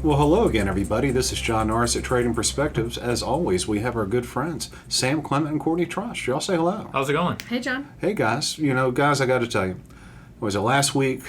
Well, hello again, everybody. This is John Norris at Trading Perspectives. As always, we have our good friends, Sam Clement and Courtney Trush. Y'all say hello. How's it going? Hey, John. Hey, guys. Guys, I got to tell you, was it last week?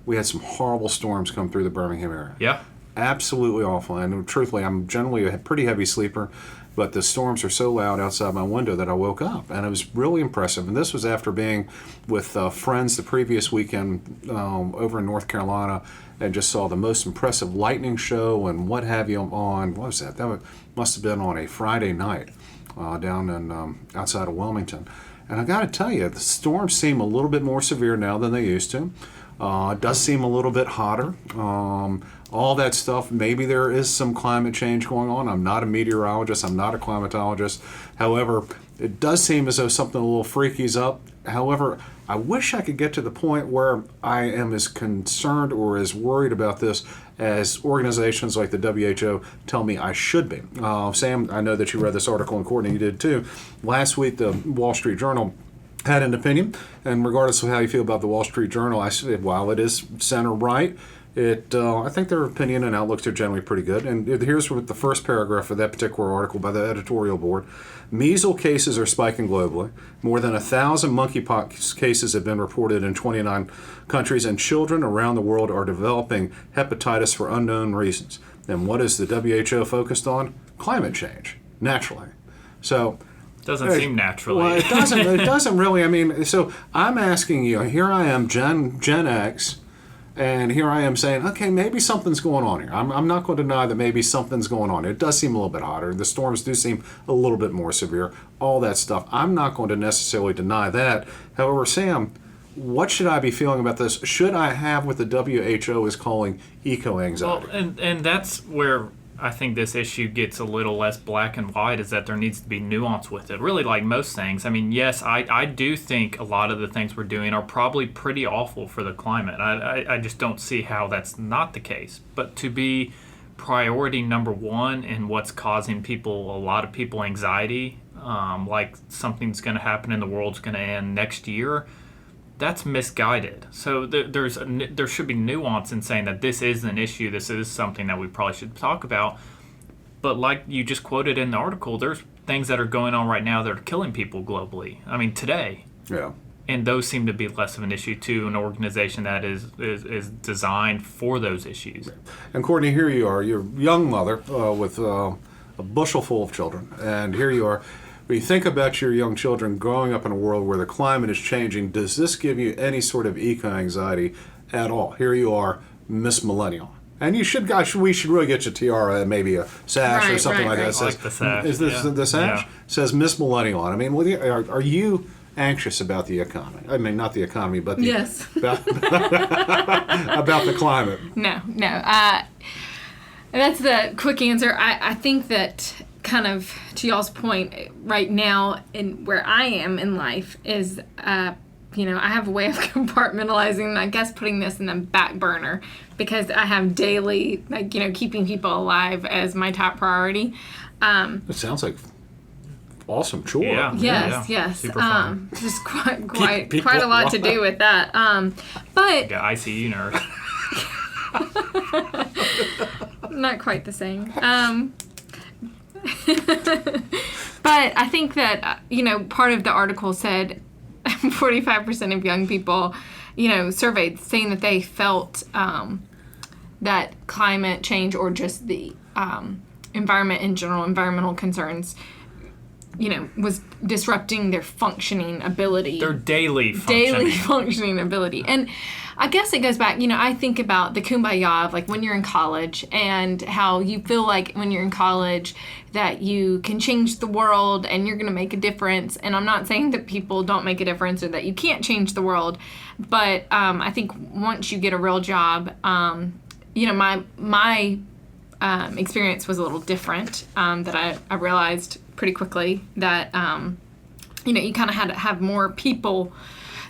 We had some horrible storms come through the Birmingham area. Yeah. Absolutely awful. And truthfully, I'm generally a pretty heavy sleeper, but the storms are so loud outside my window that I woke up. And it was really impressive. And this was after being with friends the previous weekend over in North Carolina and just saw the most impressive lightning show and what have you on, what was that? Must have been on a Friday night down in outside of Wilmington. And I got to tell you, the storms seem a little bit more severe now than they used to. It does seem a little bit hotter. All that stuff, maybe there is some climate change going on. I'm not a meteorologist. I'm not a climatologist. However, it does seem as though something a little freaky's up. However, I wish I could get to the point where I am as concerned or as worried about this as organizations like the WHO tell me I should be. Sam, I know that you read this article, and Courtney, you did too. Last week, the Wall Street Journal had an opinion, and regardless of how you feel about the Wall Street Journal, I said, while it is center-right, I think their opinion and outlooks are generally pretty good. And here's what the first paragraph of that particular article by the editorial board. Measles cases are spiking globally. More than 1,000 monkeypox cases have been reported in 29 countries, and children around the world are developing hepatitis for unknown reasons. And what is the WHO focused on? Climate change, naturally. So doesn't seem naturally. Well, it doesn't. It doesn't really. I mean, so I'm asking you. Here I am, Gen X, and here I am saying, okay, maybe something's going on here. I'm not going to deny that maybe something's going on. It does seem a little bit hotter. The storms do seem a little bit more severe. All that stuff. I'm not going to necessarily deny that. However, Sam, what should I be feeling about this? Should I have what the WHO is calling eco-anxiety? Well, and that's where I think this issue gets a little less black and white, is that there needs to be nuance with it. Really, like most things. I mean, yes, I do think a lot of the things we're doing are probably pretty awful for the climate. I just don't see how that's not the case. But to be priority number one in what's causing a lot of people anxiety, like something's going to happen and the world's going to end next year, that's misguided. So there should be nuance in saying that this is an issue, this is something that we probably should talk about. But like you just quoted in the article, there's things that are going on right now that are killing people globally. I mean, today. Yeah. And those seem to be less of an issue to an organization that is designed for those issues. And Courtney, here you are. You're a young mother with a bushel full of children. And here you are. When you think about your young children growing up in a world where the climate is changing, does this give you any sort of eco-anxiety at all? Here you are, Miss Millennial. And we should really get you a tiara and maybe a sash or something like that. I like the sash. Is this the sash? Yeah. Says Miss Millennial on it. I mean, are you anxious about the economy? I mean, not the economy, but Yes. about the climate. No. That's the quick answer. I think that, kind of to y'all's point, right now in where I am in life is, I have a way of compartmentalizing, and I guess putting this in the back burner because I have daily, keeping people alive as my top priority. It sounds like awesome chore. Yeah. Yes. Super fun. Just quite a lot to do with that. But Yeah, ICU nurse. not quite the same. But I think that, part of the article said 45% of young people, surveyed saying that they felt that climate change or just the environment in general, environmental concerns, was disrupting their functioning ability. Their daily functioning ability. And I guess it goes back, I think about the kumbaya of like when you're in college and how you feel like when you're in college that you can change the world and you're going to make a difference. And I'm not saying that people don't make a difference or that you can't change the world. But I think once you get a real job, my experience was a little different, that I realized pretty quickly that, you kind of had to have more people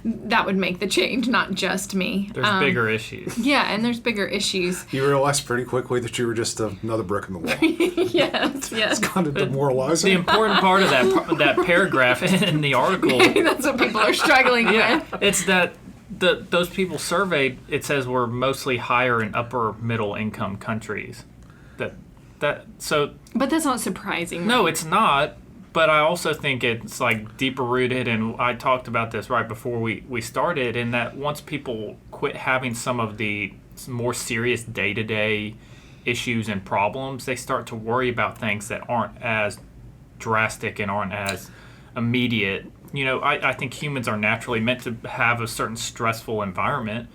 that would make the change, not just me. There's bigger issues. Yeah, and there's bigger issues. You realized pretty quickly that you were just another brick in the wall. Yes. It's kind of demoralizing. The important part of that paragraph in the article. That's what people are struggling with. It's that those people surveyed, it says, were mostly higher and upper middle income countries. So But that's not surprising. no, it's not. But I also think it's like deeper rooted, and I talked about this right before we started, in that once people quit having some of the more serious day-to-day issues and problems, they start to worry about things that aren't as drastic and aren't as immediate. I think humans are naturally meant to have a certain stressful environment,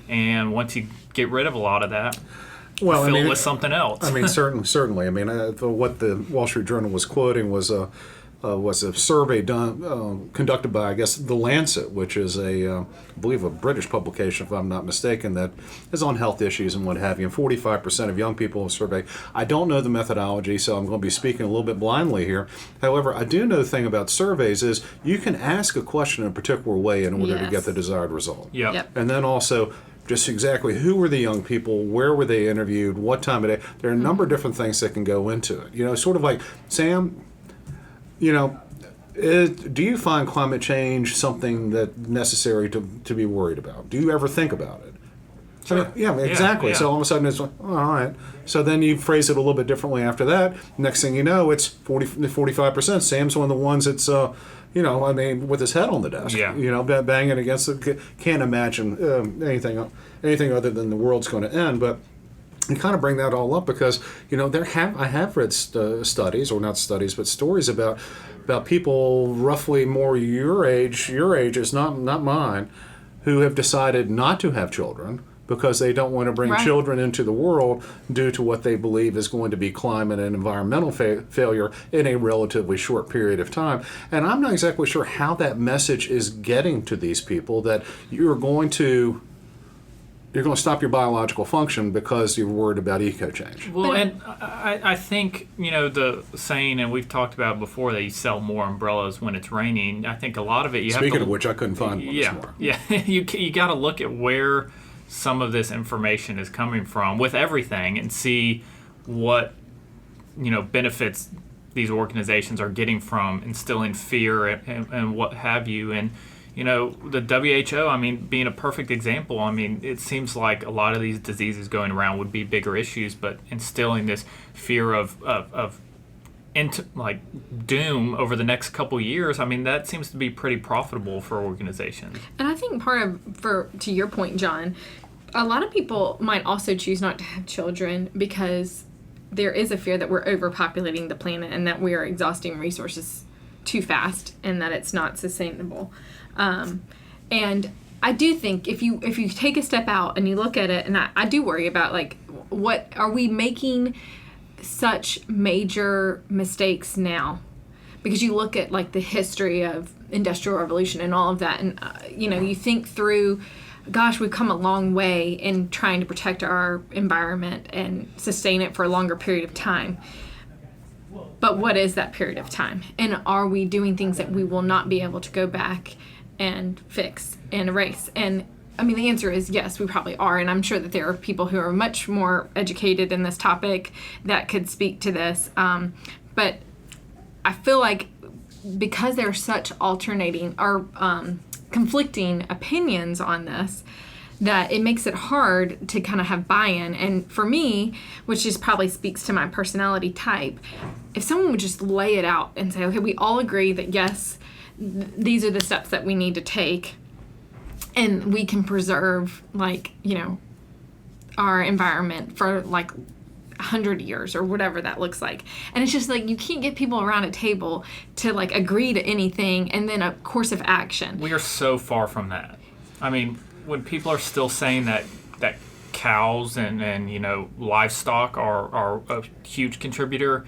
and once you get rid of a lot of that, Well, fill it with something else. I mean, certainly. I mean, what the Wall Street Journal was quoting was a survey conducted by, I guess, The Lancet, which is I believe a British publication, if I'm not mistaken, that is on health issues and what have you. And 45% of young people surveyed. I don't know the methodology, so I'm going to be speaking a little bit blindly here. However, I do know the thing about surveys is you can ask a question in a particular way in order to Yes. get the desired result. Yep. And then also, just exactly who were the young people, where were they interviewed, what time of day. There are a number of different things that can go into it. Sort of like, Sam, do you find climate change something that necessary to be worried about? Do you ever think about it? Sure. Yeah, exactly. Yeah. So all of a sudden it's like, oh, all right. So then you phrase it a little bit differently after that. Next thing you know, it's 45%. Sam's one of the ones that's, with his head on the desk. Yeah. Banging against it. Can't imagine anything other than the world's going to end. But you kind of bring that all up because, I have read studies, or not studies, but stories about people roughly more your age is not mine, who have decided not to have children because they don't want to bring Right. children into the world due to what they believe is going to be climate and environmental failure in a relatively short period of time. And I'm not exactly sure how that message is getting to these people, that you're going to stop your biological function because you're worried about eco change. Well, and I think, the saying, and we've talked about before, that you sell more umbrellas when it's raining. I think a lot of it you have to... Speaking of which, I couldn't find one this morning. Yeah, you got to look at where some of this information is coming from with everything and see what, benefits these organizations are getting from instilling fear and what have you. And, the WHO, being a perfect example, it seems like a lot of these diseases going around would be bigger issues, but instilling this fear of doom over the next couple years, that seems to be pretty profitable for organizations. And I think to your point, John, a lot of people might also choose not to have children because there is a fear that we're overpopulating the planet and that we are exhausting resources too fast and that it's not sustainable. And I do think if you take a step out and you look at it, and I do worry about, what are we making such major mistakes now? Because you look at the history of industrial revolution and all of that, and you think through, gosh, we've come a long way in trying to protect our environment and sustain it for a longer period of time. But what is that period of time? And are we doing things that we will not be able to go back and fix and erase? And the answer is yes, we probably are. And I'm sure that there are people who are much more educated in this topic that could speak to this. But I feel like because there are such alternating or conflicting opinions on this, that it makes it hard to kind of have buy-in. And for me, which just probably speaks to my personality type, if someone would just lay it out and say, okay, we all agree that yes, these are the steps that we need to take, and we can preserve our environment for 100 years or whatever that looks like. And it's just you can't get people around a table to agree to anything and then a course of action. We are so far from that. When people are still saying that cows and livestock are a huge contributor,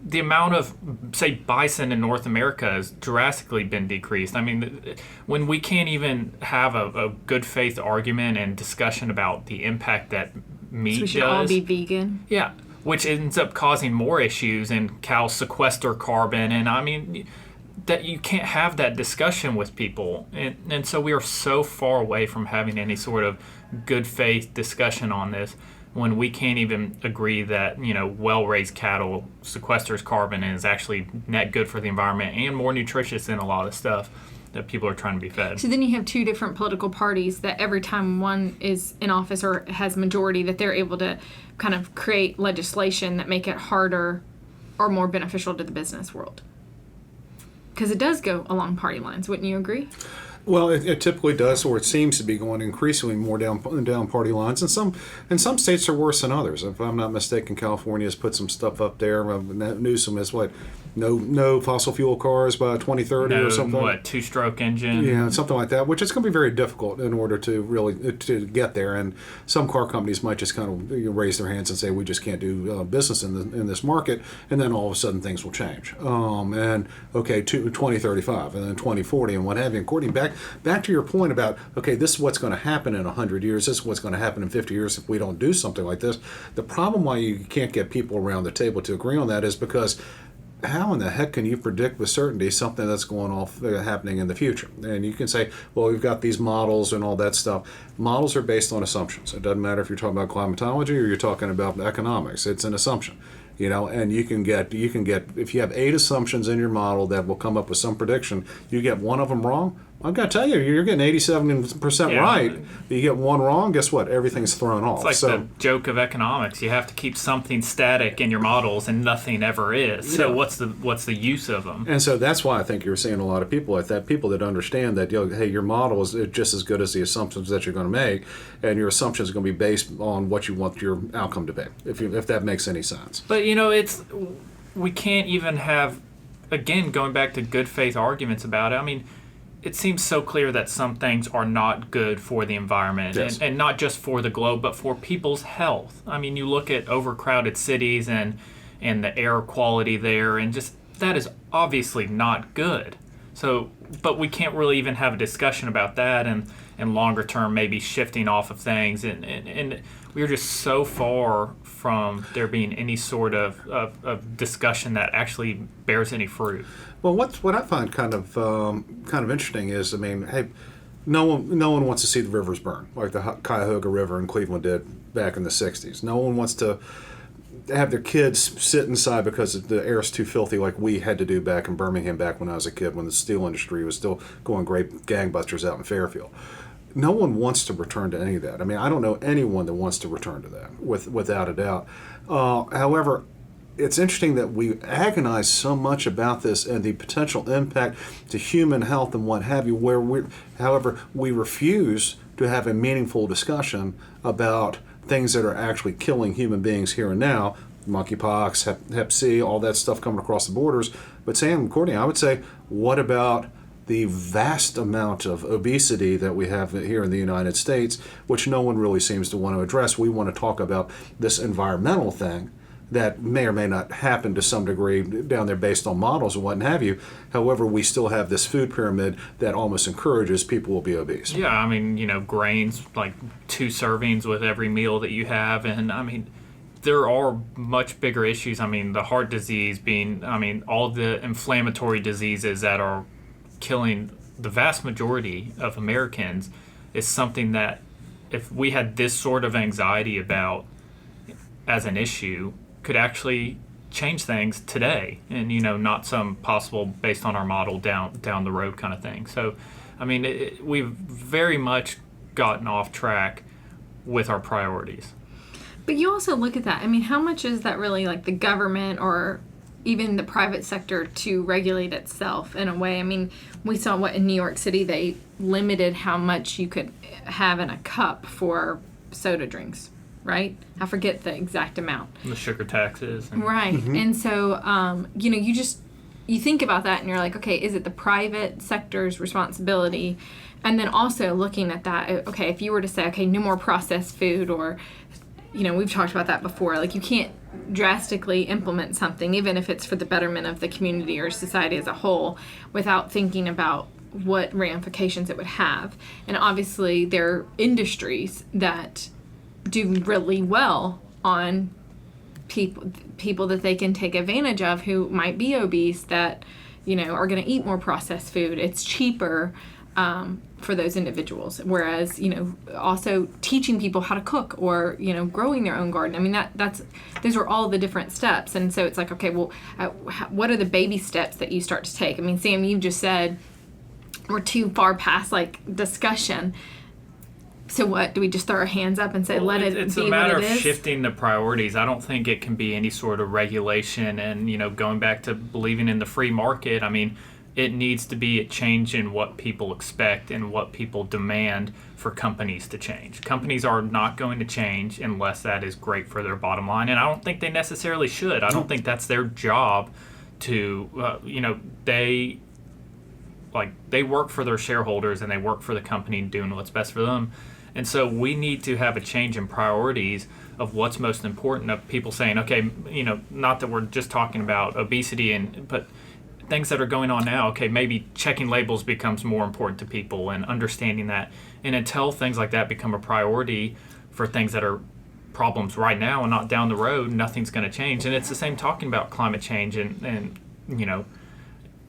the amount of, say, bison in North America has drastically been decreased. When we can't even have a good faith argument and discussion about the impact that meat So we should does. all be vegan. Yeah, which ends up causing more issues, and cows sequester carbon, and that you can't have that discussion with people. And so we are so far away from having any sort of good faith discussion on this when we can't even agree that, well-raised cattle sequesters carbon and is actually net good for the environment and more nutritious than a lot of stuff. that people are trying to be fed. So then you have two different political parties that every time one is in office or has majority, that they're able to kind of create legislation that make it harder or more beneficial to the business world. Because it does go along party lines, wouldn't you agree? Well, it typically does, or it seems to be going increasingly more down party lines, and some states are worse than others. If I'm not mistaken, California has put some stuff up there. Newsom is what, no fossil fuel cars by 2030 or something. What, two-stroke engine? Yeah, something like that, which is going to be very difficult in order to really to get there. And some car companies might just kind of raise their hands and say, we just can't do business in this market, and then all of a sudden things will change. And okay, 2035, and then 2040, and what have you. And Courtney, back to your point about, okay, this is what's going to happen in 100 years, this is what's going to happen in 50 years if we don't do something like this. The problem why you can't get people around the table to agree on that is because how in the heck can you predict with certainty something that's going off happening in the future? And you can say, well, we've got these models and all that stuff. Models are based on assumptions. It doesn't matter if you're talking about climatology or you're talking about economics. It's an assumption. And you can get if you have 8 assumptions in your model that will come up with some prediction, you get one of them wrong, I've got to tell you, you're getting 87% right. You get one wrong, guess what? Everything's thrown off. It's like the joke of economics. You have to keep something static in your models, and nothing ever is. So what's the use of them? And so that's why I think you're seeing a lot of people like that. People that understand that, hey, your model is just as good as the assumptions that you're going to make, and your assumptions are going to be based on what you want your outcome to be. If that makes any sense. But we can't even have, again, going back to good faith arguments about it. I mean, it seems so clear that some things are not good for the environment, yes. and not just for the globe, but for people's health. I mean, you look at overcrowded cities and the air quality there, and just that is obviously not good. So, but we can't really even have a discussion about that, and longer term maybe shifting off of things, and we're just so far from there being any sort of discussion that actually bears any fruit. Well, what I find kind of interesting is, I mean, hey, no one wants to see the rivers burn like the Cuyahoga River in Cleveland did back in the '60s. No one wants to have their kids sit inside because the air is too filthy, like we had to do back in Birmingham back when I was a kid, when the steel industry was still going great gangbusters out in Fairfield. No one wants to return to any of that. I mean, I don't know anyone that wants to return to that, without a doubt. However, it's interesting that we agonize so much about this and the potential impact to human health and what have you, however, we refuse to have a meaningful discussion about things that are actually killing human beings here and now, monkeypox, Hep C, all that stuff coming across the borders. But Sam and Courtney, I would say, what about the vast amount of obesity that we have here in the United States, which no one really seems to want to address? We want to talk about this environmental thing that may or may not happen to some degree down there based on models and what have you. However, we still have this food pyramid that almost encourages people will be obese. Yeah, I mean, grains, like 2 servings with every meal that you have. And I mean, there are much bigger issues. I mean, the heart disease all the inflammatory diseases that are killing the vast majority of Americans is something that if we had this sort of anxiety about as an issue, could actually change things today, and not some possible based on our model down the road kind of thing. So I mean, we've very much gotten off track with our priorities. But you also look at that, I mean, how much is that really like the government or even the private sector to regulate itself in a way? I mean, we saw in New York City, they limited how much you could have in a cup for soda drinks, right? I forget the exact amount. The sugar taxes. Right. Mm-hmm. And so, you think about that and you're like, okay, is it the private sector's responsibility? And then also looking at that, okay, if you were to say, okay, no more processed food, or, we've talked about that before, like you can't drastically implement something, even if it's for the betterment of the community or society as a whole, without thinking about what ramifications it would have. And obviously there are industries that do really well on people that they can take advantage of who might be obese, that are going to eat more processed food. It's cheaper for those individuals, whereas also teaching people how to cook, or growing their own garden. I mean, those are all the different steps. And so it's like, okay, well, what are the baby steps that you start to take? I mean, Sam, you just said we're too far past like discussion. So what, do we just throw our hands up and say, Well, let it it's be a matter what it of is? shifting the priorities. I don't think it can be any sort of regulation and, going back to believing in the free market. I mean, it needs to be a change in what people expect and what people demand for companies to change. Companies are not going to change unless that is great for their bottom line, and I don't think they necessarily should. I don't think that's their job to, they work for their shareholders and they work for the company doing what's best for them. And so we need to have a change in priorities of what's most important, of people saying, okay, not that we're just talking about obesity, but things that are going on now, okay, maybe checking labels becomes more important to people and understanding that. And until things like that become a priority for things that are problems right now and not down the road, nothing's going to change. And it's the same talking about climate change and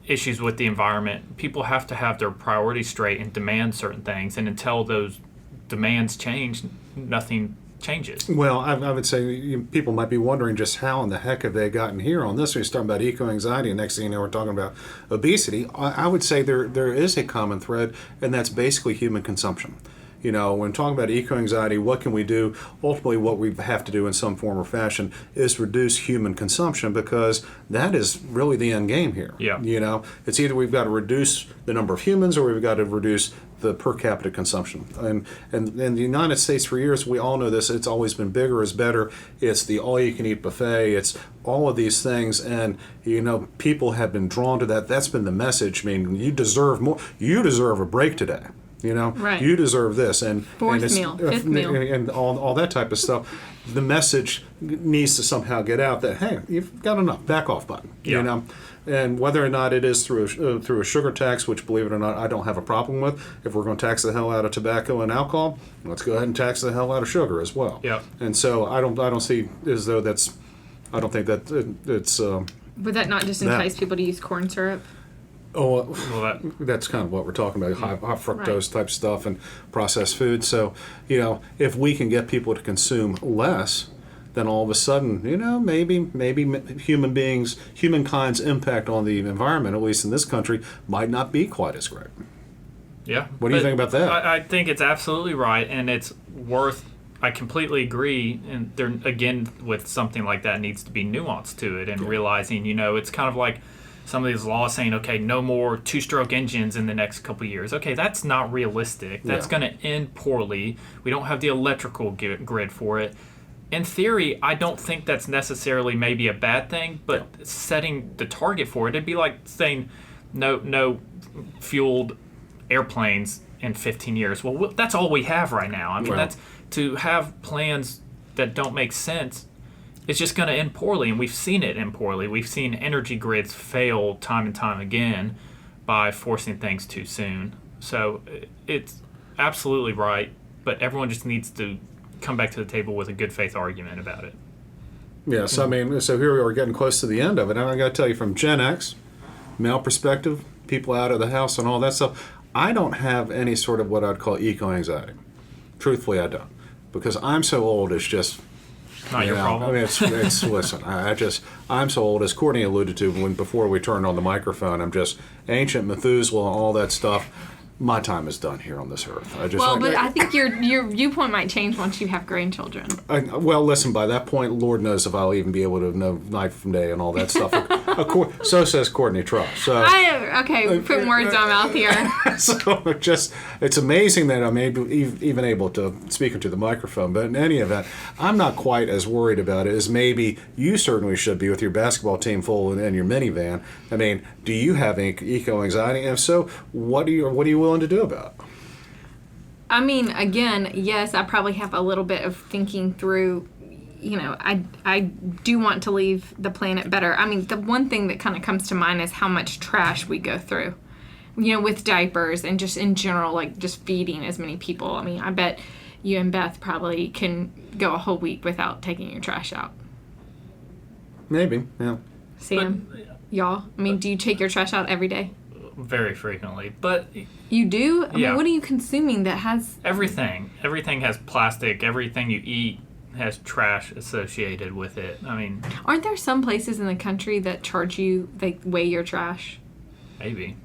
issues with the environment. People have to have their priorities straight and demand certain things. And until those demands change, nothing changes. Well, I would say people might be wondering just how in the heck have they gotten here on this. We're talking about eco-anxiety, and next thing you know, we're talking about obesity. I would say there is a common thread, and that's basically human consumption. When talking about eco-anxiety, what can we do? Ultimately, what we have to do in some form or fashion is reduce human consumption, because that is really the end game here. Yeah. It's either we've got to reduce the number of humans or we've got to reduce the per capita consumption. And in the United States, for years, we all know this, it's always been bigger is better. It's the all-you-can-eat buffet. It's all of these things. And, people have been drawn to that. That's been the message. I mean, you deserve more. You deserve a break today. Right. You deserve this, and Fourth meal, fifth meal, and all that type of stuff. The message needs to somehow get out that, hey, you've got enough. Back off button. Yeah. And whether or not it is through a sugar tax, which, believe it or not, I don't have a problem with. If we're going to tax the hell out of tobacco and alcohol, let's go ahead and tax the hell out of sugar as well. Yeah. And so I don't see as though that's. I don't think that it's. Would that not just entice people to use corn syrup? Oh, Well, that's kind of what we're talking about, high fructose type stuff and processed food. So, if we can get people to consume less, then all of a sudden, maybe humankind's impact on the environment, at least in this country, might not be quite as great. yeah. What do you think about that? I think it's absolutely right, and it's worth. I completely agree, and there again with something like that needs to be nuance to it, and realizing it's kind of like some of these laws saying, okay, no more two-stroke engines in the next couple of years. Okay, that's not realistic. That's going to end poorly. We don't have the electrical grid for it. In theory, I don't think that's necessarily maybe a bad thing, but setting the target for it, it'd be like saying no fueled airplanes in 15 years. Well, that's all we have right now. I mean, that's to have plans that don't make sense. It's just going to end poorly, and we've seen it end poorly. We've seen energy grids fail time and time again by forcing things too soon. So it's absolutely right, but everyone just needs to come back to the table with a good faith argument about it. Yes, I mean, so here we are getting close to the end of it, and I got to tell you, from Gen X, male perspective, people out of the house and all that stuff, I don't have any sort of what I'd call eco-anxiety. Truthfully, I don't, because I'm so old. It's just. Not your problem. I mean, it's listen. I'm so old, as Courtney alluded to before we turned on the microphone. I'm just ancient Methuselah and all that stuff. My time is done here on this earth. But I think your viewpoint might change once you have grandchildren. Well, listen. By that point, Lord knows if I'll even be able to know night from day and all that stuff. So says Courtney Truss. So putting words in my mouth here. So it's amazing that I'm even able to speak into the microphone. But in any event, I'm not quite as worried about it as maybe you certainly should be with your basketball team full and your minivan. I mean, do you have any eco-anxiety? And if so, what are you willing to do about it? I mean, again, yes, I probably have a little bit of thinking through. I do want to leave the planet better. I mean, the one thing that kind of comes to mind is how much trash we go through, with diapers and just in general, like just feeding as many people. I mean, I bet you and Beth probably can go a whole week without taking your trash out. Maybe, yeah. Sam, y'all, I mean, do you take your trash out every day? Very frequently, but you do? I mean, what are you consuming that has everything has plastic. Everything you eat has trash associated with it. I mean, aren't there some places in the country that charge you, they weigh your trash? Maybe.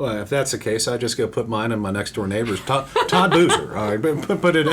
Well, if that's the case, I just go put mine in my next door neighbor's Todd Boozer. All right, put it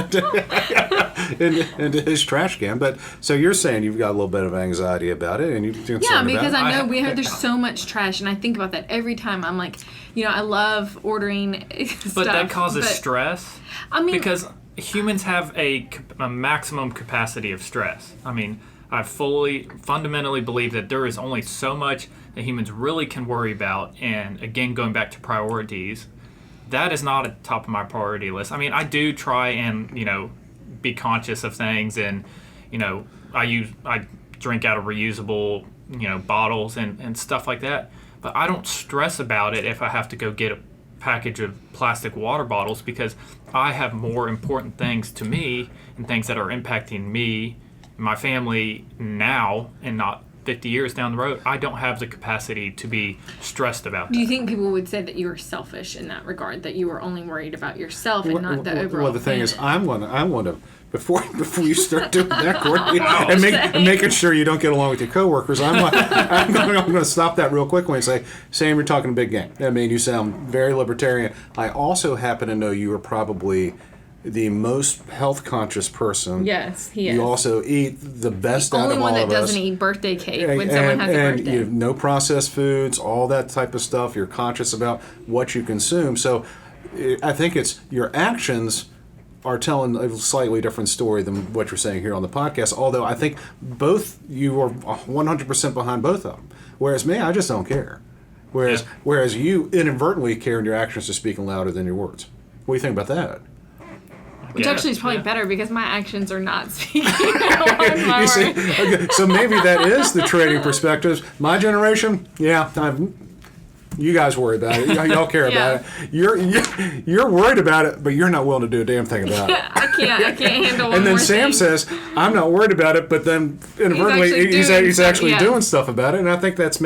into his trash can. But so you're saying you've got a little bit of anxiety about it, and you're concerned Yeah, because about it. I know there's so much trash, and I think about that every time. I'm like, I love ordering stuff. But that causes stress. I mean, because humans have a maximum capacity of stress. I mean, I fundamentally believe that there is only so much that humans really can worry about. And again, going back to priorities, that is not at the top of my priority list. I mean, I do try and, be conscious of things, and, I drink out of reusable, bottles and stuff like that. But I don't stress about it if I have to go get a package of plastic water bottles, because I have more important things to me and things that are impacting me, my family now, and not 50 years down the road. I don't have the capacity to be stressed about do you that. think people would say that you were selfish in that regard, that you were only worried about yourself and not the overall Well, the thing is, planet? I'm gonna before you start doing that, Courtney, and making sure you don't get along with your coworkers, I'm going to stop that real quickly and say, Sam, you're talking a big game. I mean, you sound very libertarian. I also happen to know you are probably the most health conscious person. Yes, he is. You also eat the best out of all of us. Only one that doesn't eat birthday cake when someone has a birthday. You have no processed foods, all that type of stuff. You're conscious about what you consume. So I think it's your actions are telling a slightly different story than what you're saying here on the podcast. Although I think both you are 100% behind both of them. Whereas me, I just don't care. Whereas you inadvertently care, and your actions are speaking louder than your words. What do you think about that? Which actually is probably better, because my actions are not speaking louder than my You see, words. okay, so maybe that is the trading perspectives. My generation, you guys worry about it. Y'all care about it. You're worried about it, but you're not willing to do a damn thing about it. I can't handle one And then more Sam thing. says, I'm not worried about it, but then inadvertently he's actually doing stuff about it. And I think that's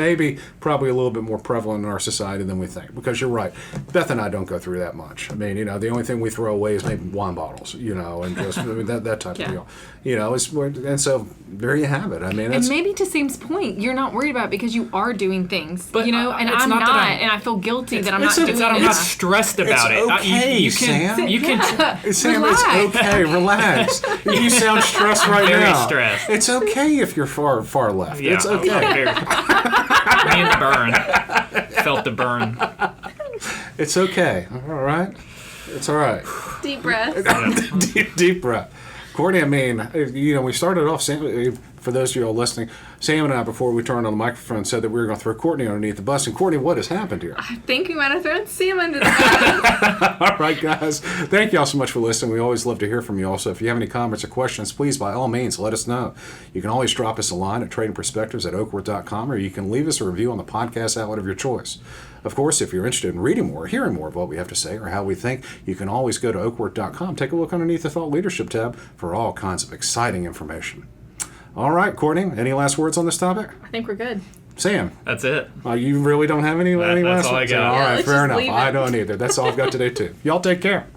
probably a little bit more prevalent in our society than we think. Because you're right. Beth and I don't go through that much. I mean, the only thing we throw away is maybe wine bottles, and just that type of deal. And so there you have it. I mean, And maybe to Sam's point, you're not worried about it because you are doing things, But, and it's I'm not that not, I'm- and I feel guilty that I'm not doing It's that I'm it. not stressed about it. okay, You can, Sam. you can. Sam, Relax. it's okay. Relax. You sound stressed right Very now. stressed. It's okay if you're far left. Yeah, It's okay. Me and the burn. Felt the burn. It's okay. All right. It's all right. Deep breaths. Deep breath. Courtney, I mean, we started off, Sam, for those of you all listening, Sam and I, before we turned on the microphone, said that we were going to throw Courtney underneath the bus. And Courtney, what has happened here? I think we might have thrown Sam under the bus. All right, guys. Thank you all so much for listening. We always love to hear from you all. So if you have any comments or questions, please, by all means, let us know. You can always drop us a line at tradingperspectives@oakwood.com, or you can leave us a review on the podcast outlet of your choice. Of course, if you're interested in reading more, hearing more of what we have to say or how we think, you can always go to oakwood.com. Take a look underneath the Thought Leadership tab for all kinds of exciting information. All right, Courtney, any last words on this topic? I think we're good. Sam, That's it. you really don't have any That's last all I words? got. All Yeah, right, let's fair just enough. leave it. I don't either. That's all I've got today, too. Y'all take care.